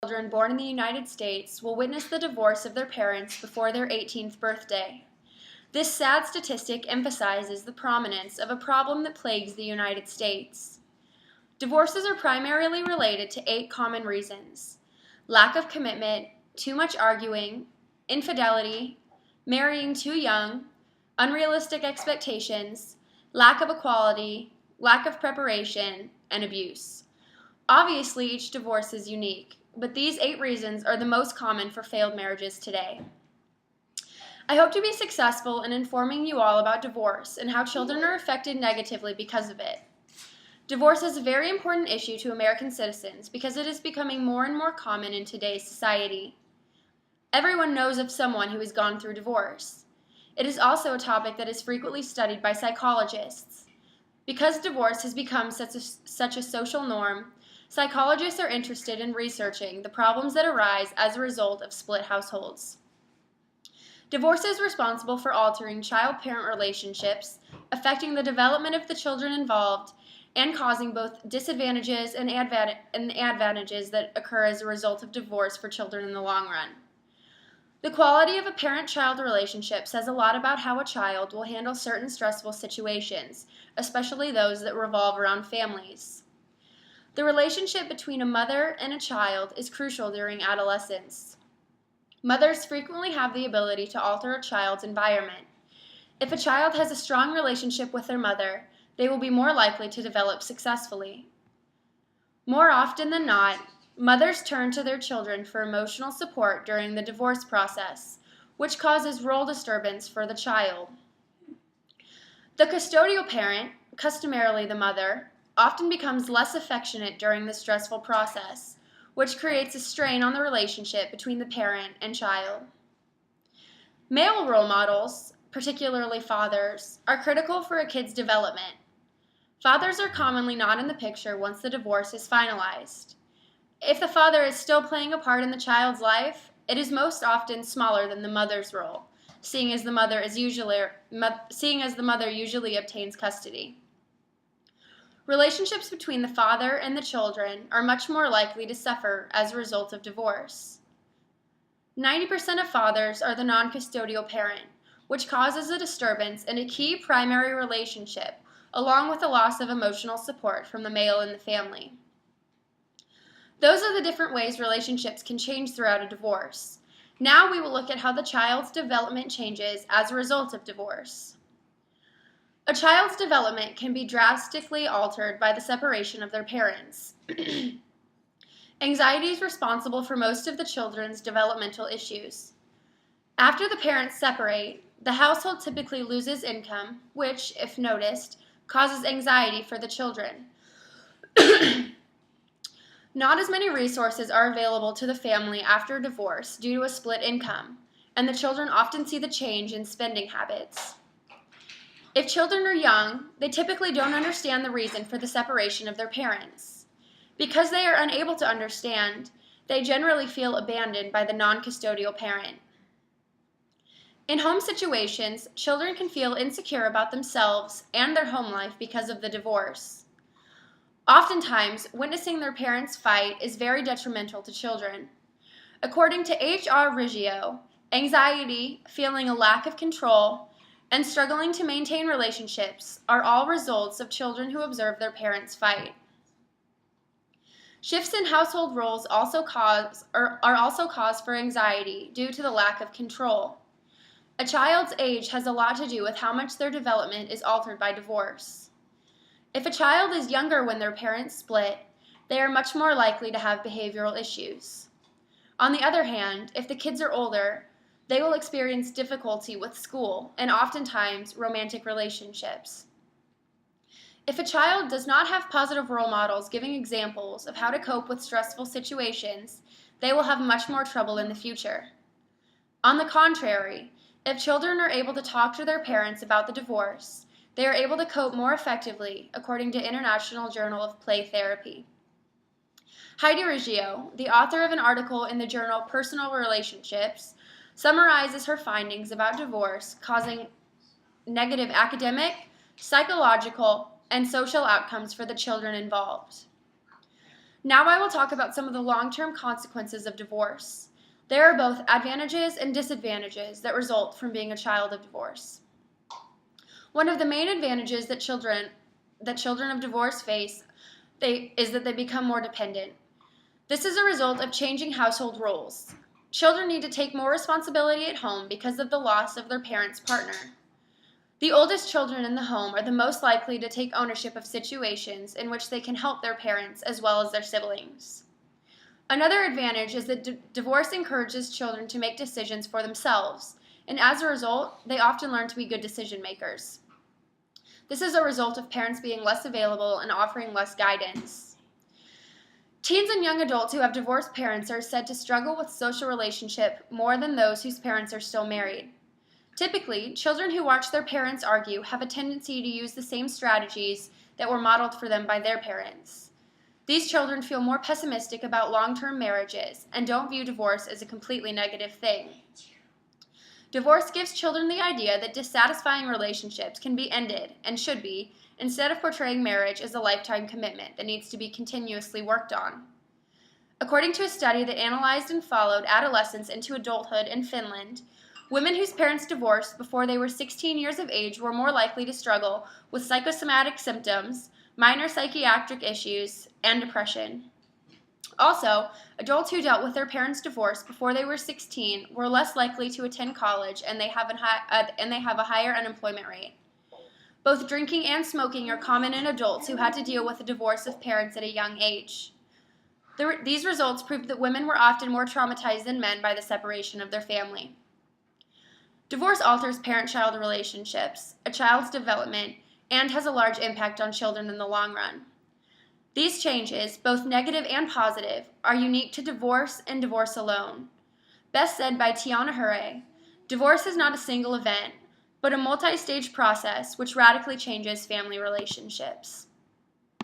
Children born in the United States will witness the divorce of their parents before their 18th birthday. This sad statistic emphasizes the prominence of a problem that plagues the United States. Divorces are primarily related to 8 common reasons: lack of commitment, too much arguing, infidelity, marrying too young, unrealistic expectations, lack of equality, lack of preparation, and abuse. Obviously, each divorce is unique, but these 8 reasons are the most common for failed marriages today. I hope to be successful in informing you all about divorce and how children are affected negatively because of it. Divorce is a very important issue to American citizens because it is becoming more and more common in today's society. Everyone knows of someone who has gone through divorce. It is also a topic that is frequently studied by psychologists. Because divorce has become such a social norm, psychologists are interested in researching the problems that arise as a result of split households. Divorce is responsible for altering child-parent relationships, affecting the development of the children involved, and causing both disadvantages and advantages that occur as a result of divorce for children in the long run. The quality of a parent-child relationship says a lot about how a child will handle certain stressful situations, especially those that revolve around families. The relationship between a mother and a child is crucial during adolescence. Mothers frequently have the ability to alter a child's environment. If a child has a strong relationship with their mother, they will be more likely to develop successfully. More often than not, mothers turn to their children for emotional support during the divorce process, which causes role disturbance for the child. The custodial parent, customarily the mother, often becomes less affectionate during the stressful process, which creates a strain on the relationship between the parent and child. Male role models, particularly fathers, are critical for a kid's development. Fathers are commonly not in the picture once the divorce is finalized. If the father is still playing a part in the child's life, it is most often smaller than the mother's role, seeing as the mother usually obtains custody. Relationships between the father and the children are much more likely to suffer as a result of divorce. 90% of fathers are the non-custodial parent, which causes a disturbance in a key primary relationship, along with a loss of emotional support from the male in the family. Those are the different ways relationships can change throughout a divorce. Now we will look at how the child's development changes as a result of divorce. A child's development can be drastically altered by the separation of their parents. Anxiety is responsible for most of the children's developmental issues. After the parents separate, the household typically loses income, which, if noticed, causes anxiety for the children. Not as many resources are available to the family after divorce due to a split income, and the children often see the change in spending habits. If children are young, they typically don't understand the reason for the separation of their parents. Because they are unable to understand, they generally feel abandoned by the non-custodial parent. In home situations, children can feel insecure about themselves and their home life because of the divorce. Oftentimes, witnessing their parents fight is very detrimental to children. According to H.R. Riggio, anxiety, feeling a lack of control, and struggling to maintain relationships are all results of children who observe their parents fight. Shifts in household roles are also cause for anxiety due to the lack of control. A child's age has a lot to do with how much their development is altered by divorce. If a child is younger when their parents split, they are much more likely to have behavioral issues. On the other hand, if the kids are older, they will experience difficulty with school and oftentimes romantic relationships. If a child does not have positive role models giving examples of how to cope with stressful situations, they will have much more trouble in the future. On the contrary, if children are able to talk to their parents about the divorce, they are able to cope more effectively, according to International Journal of Play Therapy. Heidi Riggio, the author of an article in the journal Personal Relationships, summarizes her findings about divorce causing negative academic, psychological, and social outcomes for the children involved. Now I will talk about some of the long-term consequences of divorce. There are both advantages and disadvantages that result from being a child of divorce. One of the main advantages that children of divorce face is that they become more dependent. This is a result of changing household roles. Children need to take more responsibility at home because of the loss of their parent's partner. The oldest children in the home are the most likely to take ownership of situations in which they can help their parents as well as their siblings. Another advantage is that divorce encourages children to make decisions for themselves, and as a result, they often learn to be good decision makers. This is a result of parents being less available and offering less guidance. Teens and young adults who have divorced parents are said to struggle with social relationship more than those whose parents are still married. Typically, children who watch their parents argue have a tendency to use the same strategies that were modeled for them by their parents. These children feel more pessimistic about long-term marriages and don't view divorce as a completely negative thing. Divorce gives children the idea that dissatisfying relationships can be ended, and should be, instead of portraying marriage as a lifetime commitment that needs to be continuously worked on. According to a study that analyzed and followed adolescents into adulthood in Finland, women whose parents divorced before they were 16 years of age were more likely to struggle with psychosomatic symptoms, minor psychiatric issues, and depression. Also, adults who dealt with their parents' divorce before they were 16 were less likely to attend college, and they have a higher unemployment rate. Both drinking and smoking are common in adults who had to deal with the divorce of parents at a young age. These results prove that women were often more traumatized than men by the separation of their family. Divorce alters parent-child relationships, a child's development, and has a large impact on children in the long run. These changes, both negative and positive, are unique to divorce and divorce alone. Best said by Tiana Hure, divorce is not a single event, but a multi-stage process which radically changes family relationships.